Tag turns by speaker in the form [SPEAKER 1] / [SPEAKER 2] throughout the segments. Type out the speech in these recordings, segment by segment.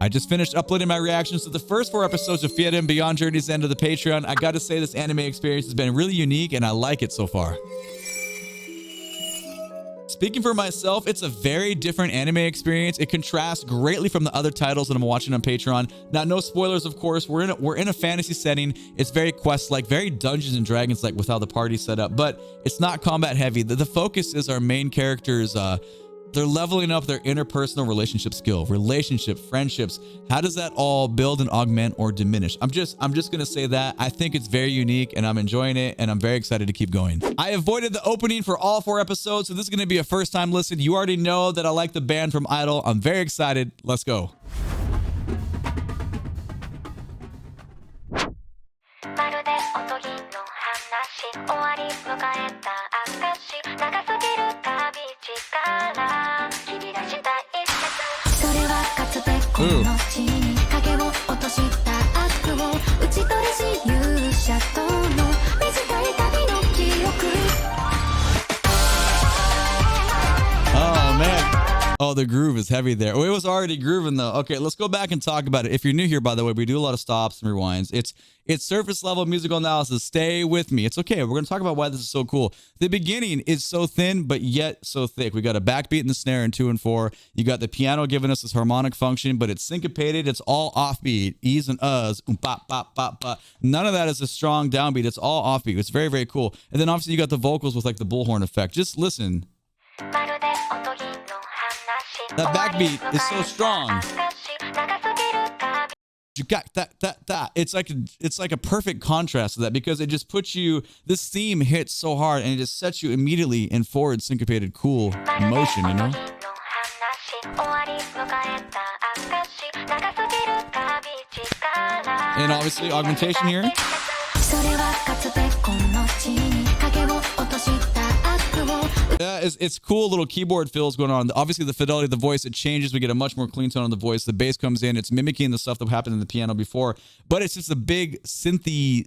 [SPEAKER 1] I just finished uploading my reactions to the first 4 episodes of Frieren Beyond Journey's End of the Patreon. I gotta say this anime experience has been really unique and I like it so far. Speaking for myself, it's a very different anime experience. It contrasts greatly from the other titles that I'm watching on Patreon. Now, no spoilers, of course. We're in a fantasy setting. It's very quest-like, very Dungeons and Dragons-like with how the party's set up, but it's not combat heavy. The focus is our main characters. They're leveling up their interpersonal relationship skill, relationship, friendships. How does that all build and augment or diminish? I'm just gonna say that I think it's very unique and I'm enjoying it and I'm very excited to keep going. I avoided the opening for all 4 episodes, so this is gonna be a first time listen. You already know that I like the band from Idol. I'm very excited. Let's go. Ooh. Oh man. Oh, the groove is heavy there. Oh, it was already grooving though. Okay, let's go back and talk about it. If you're new here, by the way, we do a lot of stops and rewinds. It's surface level musical analysis. Stay with me. It's okay. We're going to talk about why this is so cool. The beginning is so thin, but yet so thick. We got a backbeat and the snare in 2 and 4. You got the piano giving us this harmonic function, but it's syncopated. It's all offbeat. E's and uhs. Bop, bop, bop, bop. None of that is a strong downbeat. It's all offbeat. It's very, very cool. And then obviously you got the vocals with like the bullhorn effect. Just listen. That backbeat is so strong. You got that. It's like a perfect contrast to that because it just puts you, this theme hits so hard and it just sets you immediately in forward syncopated cool motion, you know? And obviously augmentation here. Yeah, it's cool little keyboard fills going on. Obviously the fidelity of the voice, it changes. We get a much more clean tone of the voice. The bass comes in. It's mimicking the stuff that happened in the piano before, but it's just a big synthy,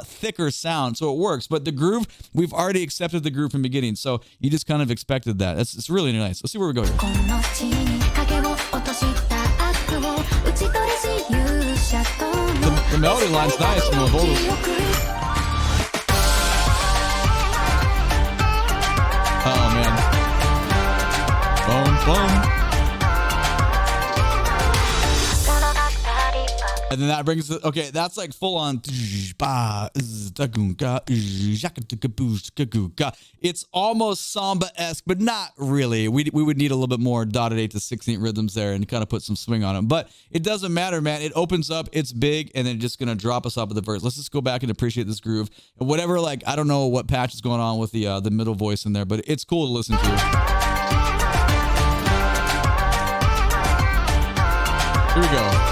[SPEAKER 1] thicker sound, so it works. But the groove, we've already accepted the groove from the beginning, so you just kind of expected that. It's really nice. Let's see where we go here. The melody line's nice and the vocals. Oh man. Boom, boom. And then that brings it, okay, that's like full on. It's almost samba-esque, but not really. We would need a little bit more dotted 8 to 16th rhythms there and kind of put some swing on them. But it doesn't matter, man. It opens up, it's big, and then just gonna drop us off of the verse. Let's just go back and appreciate this groove. And whatever, like, I don't know what patch is going on with the middle voice in there, but it's cool to listen to. Here we go.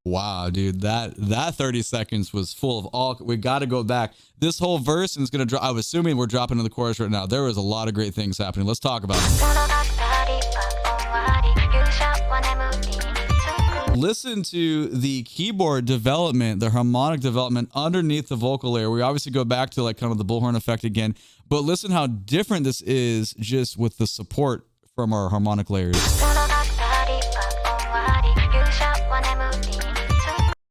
[SPEAKER 1] Wow, dude, that 30 seconds was full of all. We got to go back. This whole verse, and it's gonna drop. I'm assuming we're dropping to the chorus right now. There was a lot of great things happening. Let's talk about it. Listen to the keyboard development, the harmonic development underneath the vocal layer. We obviously go back to like kind of the bullhorn effect again, but listen how different this is just with the support from our harmonic layers.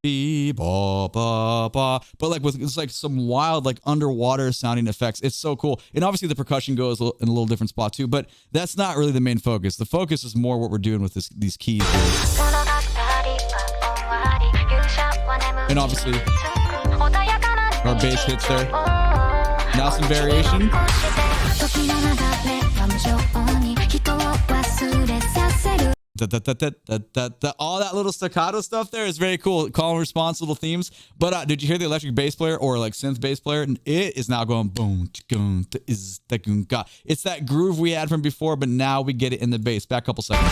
[SPEAKER 1] But like with, it's like some wild like underwater sounding effects. It's so cool. And obviously the percussion goes in a little different spot too, but that's not really the main focus. The focus is more what we're doing with these keys here. And obviously our bass hits there. Now some variation. All that little staccato stuff there is very cool. Call and response little themes. But did you hear the electric bass player or like synth bass player? And it is now going boom. It's that groove we had from before, but now we get it in the bass. Back a couple seconds.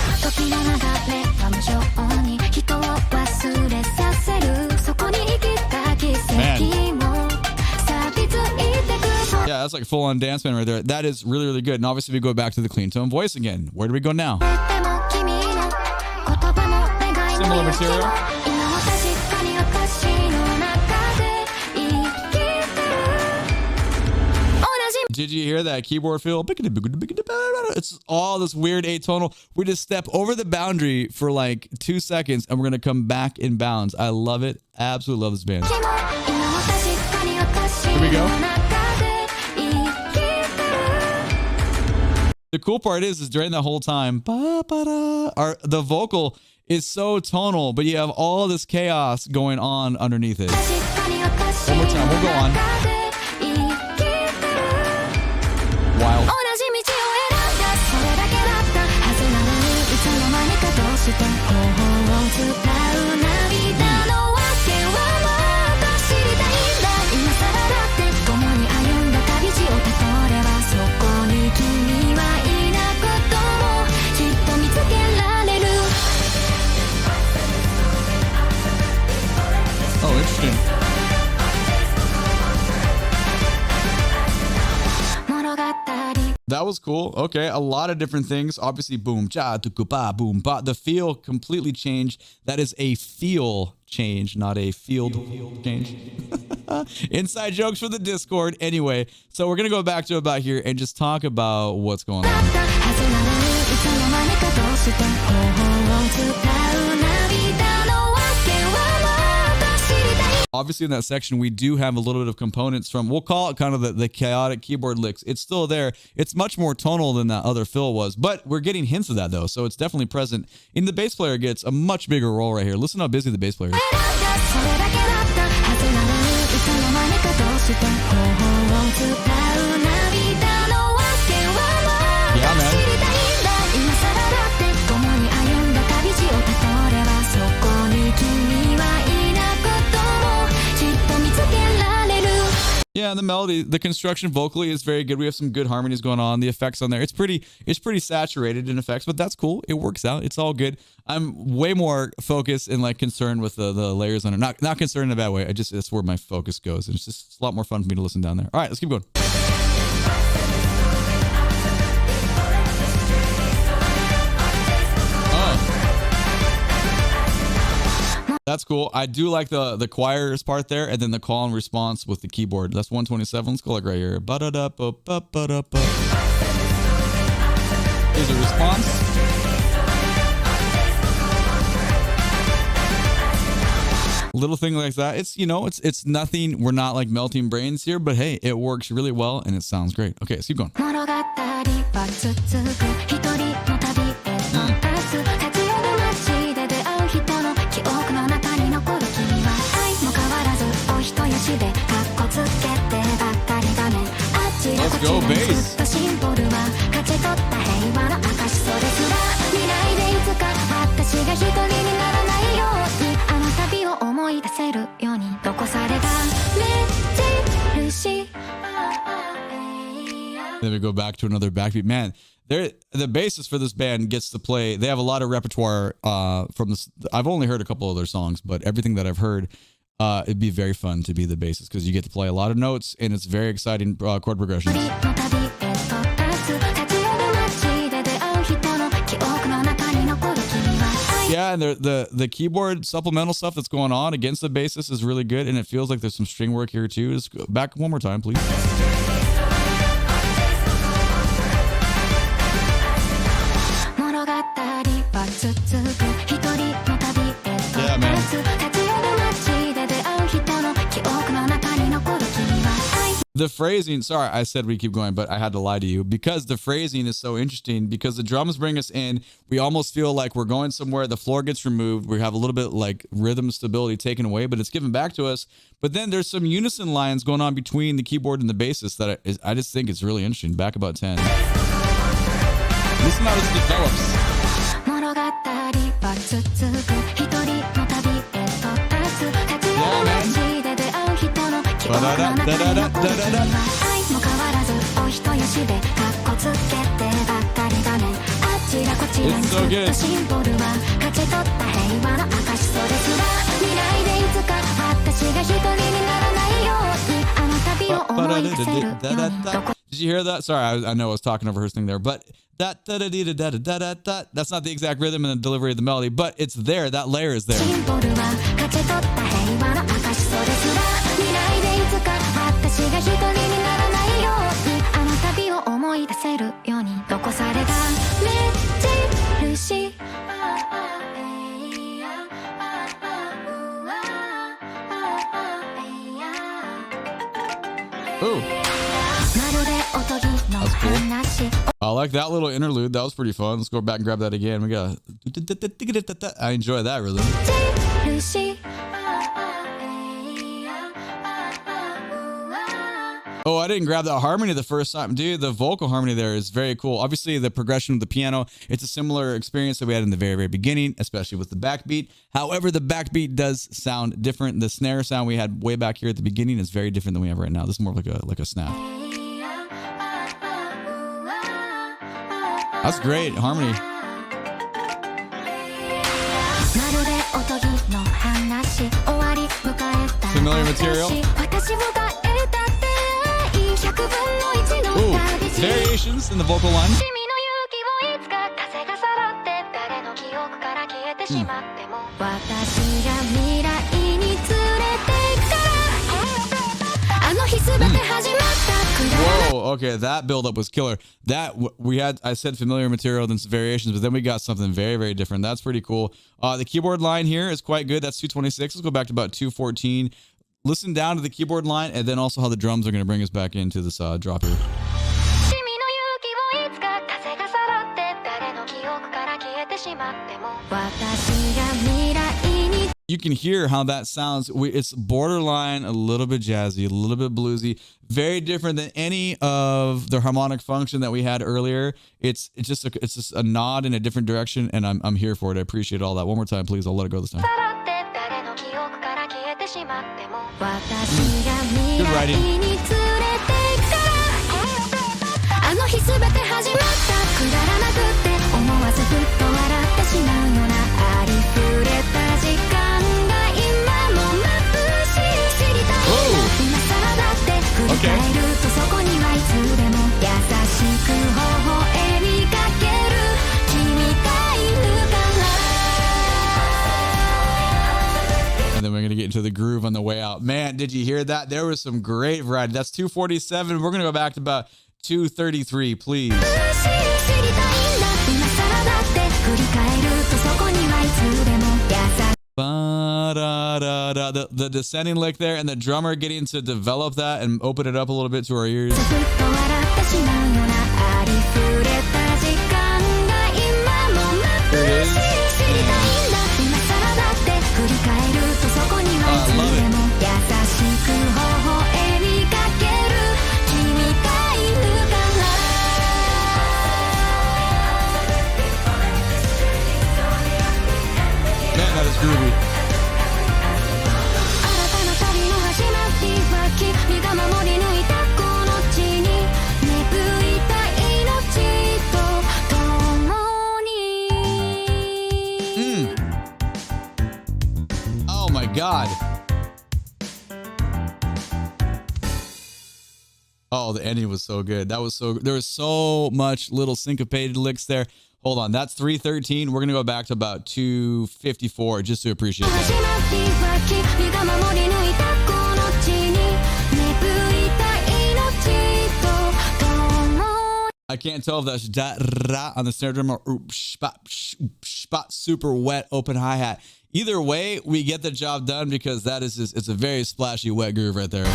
[SPEAKER 1] That's like full on dance band right there. That is really, really good. And obviously we go back to the clean tone voice again. Where do we go now? Similar material. Did you hear that keyboard feel? It's all this weird atonal. We just step over the boundary for like 2 seconds and we're going to come back in bounds. I love it. Absolutely love this band. Here we go. The cool part is during the whole time, the vocal is so tonal, but you have all this chaos going on underneath it. One more time. We'll go on. Wild. Oh, interesting. That was cool. Okay, a lot of different things. Obviously, boom, cha, tukupa, boom, ba. The feel completely changed. That is a feel change, not a field change. Inside jokes for the Discord. Anyway, so we're going to go back to about here and just talk about what's going on. Obviously in that section, we do have a little bit of components from, we'll call it kind of the chaotic keyboard licks. It's still there. It's much more tonal than that other fill was, but we're getting hints of that though. So it's definitely present. And the bass player gets a much bigger role right here. Listen how busy the bass player is. Yeah, man. Yeah, the melody, the construction vocally is very good. We have some good harmonies going on. The effects on there, it's pretty saturated in effects, but that's cool. It works out. It's all good. I'm way more focused and like concerned with the layers on it. Not concerned in a bad way. That's where my focus goes. And it's a lot more fun for me to listen down there. All right, let's keep going. That's cool. I do like the choir's part there, and then the call and response with the keyboard. That's 127. Let's go like right here. Here's a response. Little thing like that. It's, you know, it's nothing. We're not like melting brains here, but hey, it works really well and it sounds great. Okay, let's keep going. Let's go, bass. Then we go back to another backbeat. Man, the bassist for this band gets to play. They have a lot of repertoire from this. I've only heard a couple of their songs, but everything that I've heard, it'd be very fun to be the bassist because you get to play a lot of notes and it's very exciting chord progressions. Yeah, and the keyboard supplemental stuff that's going on against the bassist is really good, and it feels like there's some string work here too. Just go back one more time, please. Yeah, man. The phrasing, sorry, I said we keep going, but I had to lie to you because the phrasing is so interesting because the drums bring us in. We almost feel like we're going somewhere. The floor gets removed. We have a little bit like rhythm stability taken away, but it's given back to us. But then there's some unison lines going on between the keyboard and the bassist that I just think it's really interesting. Back about 10. Listen how this develops. Yeah, man. It's so good. Did you hear that? Sorry, I know I was talking over her thing there, but that's not the exact rhythm and the delivery of the melody, but it's there. That layer is there. Ooh. That's cool. I like that little interlude. That was pretty fun. Let's go back and grab that again. We got. I enjoy that rhythm. Oh, I didn't grab that harmony the first time. Dude, the vocal harmony there is very cool. Obviously, the progression of the piano, it's a similar experience that we had in the very, very beginning, especially with the backbeat. However, the backbeat does sound different. The snare sound we had way back here at the beginning is very different than we have right now. This is more like a snap. That's great. Harmony. Familiar material. Ooh, variations in the vocal line. Whoa, okay, that buildup was killer. That we had, I said familiar material, then some variations, but then we got something very, very different. That's pretty cool. The keyboard line here is quite good. That's 226. Let's go back to about 214. Listen down to the keyboard line, and then also how the drums are going to bring us back into this drop here. You can hear how that sounds. It's borderline a little bit jazzy, a little bit bluesy, very different than any of the harmonic function that we had earlier. It's just a nod in a different direction, and I'm here for it. I appreciate all that. One more time, please. I'll let it go this time. Good writing. Okay. And then we're going to get into the groove on the way out. Man, did you hear that? There was some great variety. That's 247. We're going to go back to about 233, please. The descending lick there, and the drummer getting to develop that and open it up a little bit to our ears. There it is. I love it. Man, that is groovy. Oh my God. Oh, the ending was so good. That was so, there was so much little syncopated licks there. Hold on, that's 313. We're gonna go back to about 254 just to appreciate that. I can't tell if that's da ra on the snare drum or super wet open hi-hat. Either way, we get the job done because that is just, it's a very splashy wet groove right there.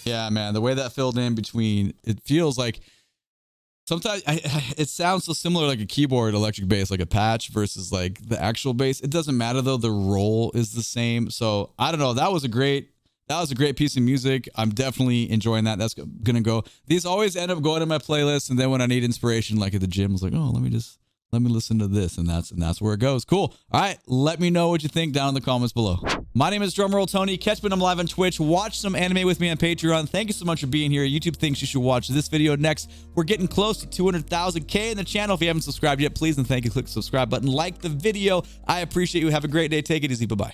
[SPEAKER 1] Yeah, man, the way that filled in between, it feels like sometimes it sounds so similar like a keyboard electric bass, like a patch versus like the actual bass. It doesn't matter though, the roll is the same. So I don't know, that was a great piece of music. I'm definitely enjoying that. That's gonna go. These always end up going to my playlist, and then when I need inspiration, like at the gym, I was like, oh, let me let me listen to this. And that's where it goes. Cool. All right. Let me know what you think down in the comments below. My name is DrumRollTony. Catch me when I'm live on Twitch. Watch some anime with me on Patreon. Thank you so much for being here. YouTube thinks you should watch this video next. We're getting close to 200,000K in the channel. If you haven't subscribed yet, please and thank you. Click the subscribe button. Like the video. I appreciate you. Have a great day. Take it easy. Bye-bye.